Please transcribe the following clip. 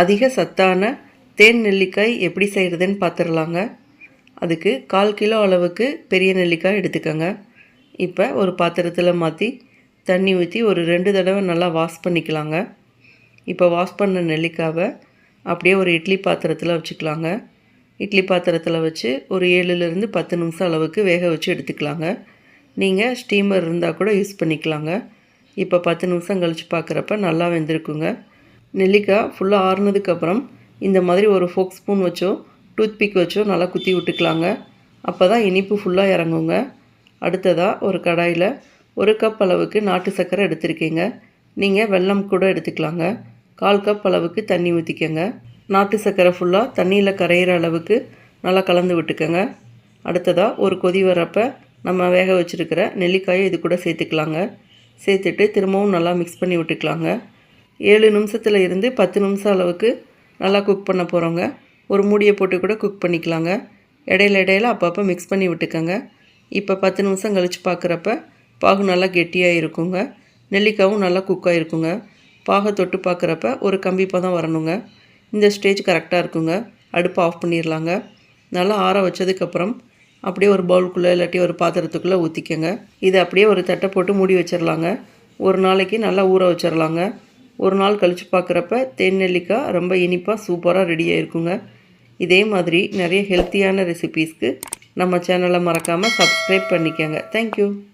அதிக சத்தான தேன் நெல்லிக்காய் எப்படி செய்கிறதுன்னு பார்த்துடலாங்க. அதுக்கு 1/4 கிலோ அளவுக்கு பெரிய நெல்லிக்காய் எடுத்துக்கோங்க. இப்போ ஒரு பாத்திரத்தில் மாற்றி தண்ணி ஊற்றி ஒரு 2 தடவை நல்லா வாஷ் பண்ணிக்கலாங்க. இப்போ வாஷ் பண்ண நெல்லிக்காவை அப்படியே ஒரு இட்லி பாத்திரத்தில் வச்சுக்கலாங்க. இட்லி பாத்திரத்தில் வச்சு ஒரு 7லேருந்து 10 நிமிஷம் அளவுக்கு வேக வச்சு எடுத்துக்கலாங்க. நீங்கள் ஸ்டீமர் இருந்தால் கூட யூஸ் பண்ணிக்கலாங்க. இப்போ 10 நிமிஷம் கழித்து பார்க்குறப்ப நல்லா வெந்திருக்குங்க. நெல்லிக்காய் ஃபுல்லாக ஆறுனதுக்கப்புறம் இந்த மாதிரி ஒரு ஃபோக் ஸ்பூன் வச்சோ டூத்பிக் வச்சோ நல்லா குத்தி விட்டுக்கலாங்க. அப்போ தான் இனிப்பு ஃபுல்லாக இறங்குங்க. அடுத்ததாக ஒரு கடாயில் 1 கப் அளவுக்கு நாட்டு சர்க்கரை எடுத்துருக்கீங்க. நீங்கள் வெல்லம் கூட எடுத்துக்கலாங்க. 1/4 கப் அளவுக்கு தண்ணி ஊற்றிக்கங்க. நாட்டு சர்க்கரை ஃபுல்லாக தண்ணியில் கரையிற அளவுக்கு நல்லா கலந்து விட்டுக்கோங்க. அடுத்ததாக ஒரு கொதி வரப்போ நம்ம வேக வச்சுருக்கிற நெல்லிக்காயை இது கூட சேர்த்துக்கலாங்க. சேர்த்துட்டு திரும்பவும் நல்லா மிக்ஸ் பண்ணி விட்டுக்கலாங்க. 7 நிமிஷத்தில் இருந்து 10 நிமிஷம் அளவுக்கு நல்லா குக் பண்ண போகிறோங்க. ஒரு மூடியை போட்டு கூட குக் பண்ணிக்கலாங்க. இடையில அப்பப்போ மிக்ஸ் பண்ணி விட்டுக்கோங்க. இப்போ 10 நிமிஷம் கழித்து பார்க்குறப்ப பாகு நல்லா கெட்டியாக இருக்குங்க. நெல்லிக்காயும் நல்லா குக்காக இருக்குங்க. பாகை தொட்டு பார்க்குறப்ப ஒரு கம்பி பதம் வரணுங்க. இந்த ஸ்டேஜ் கரெக்டாக இருக்குங்க. அடுப்பை ஆஃப் பண்ணிடலாங்க. நல்லா ஆற வச்சதுக்கப்புறம் அப்படியே ஒரு பவுலுக்குள்ளே இல்லாட்டி ஒரு பாத்திரத்துக்குள்ளே ஊற்றிக்கங்க. இதை அப்படியே ஒரு தட்டை போட்டு மூடி வச்சிடலாங்க. ஒரு நாளைக்கு நல்லா ஊற வச்சிடலாங்க. ஒரு நாள் கழித்து பார்க்குறப்ப தேன் நெல்லிக்காய் ரொம்ப இனிப்பாக சூப்பராக ரெடியாக இருக்குங்க. இதே மாதிரி நிறைய ஹெல்த்தியான ரெசிபீஸ்க்கு நம்ம சேனலை மறக்காமல் சப்ஸ்கிரைப் பண்ணிக்கோங்க. தேங்க்யூ.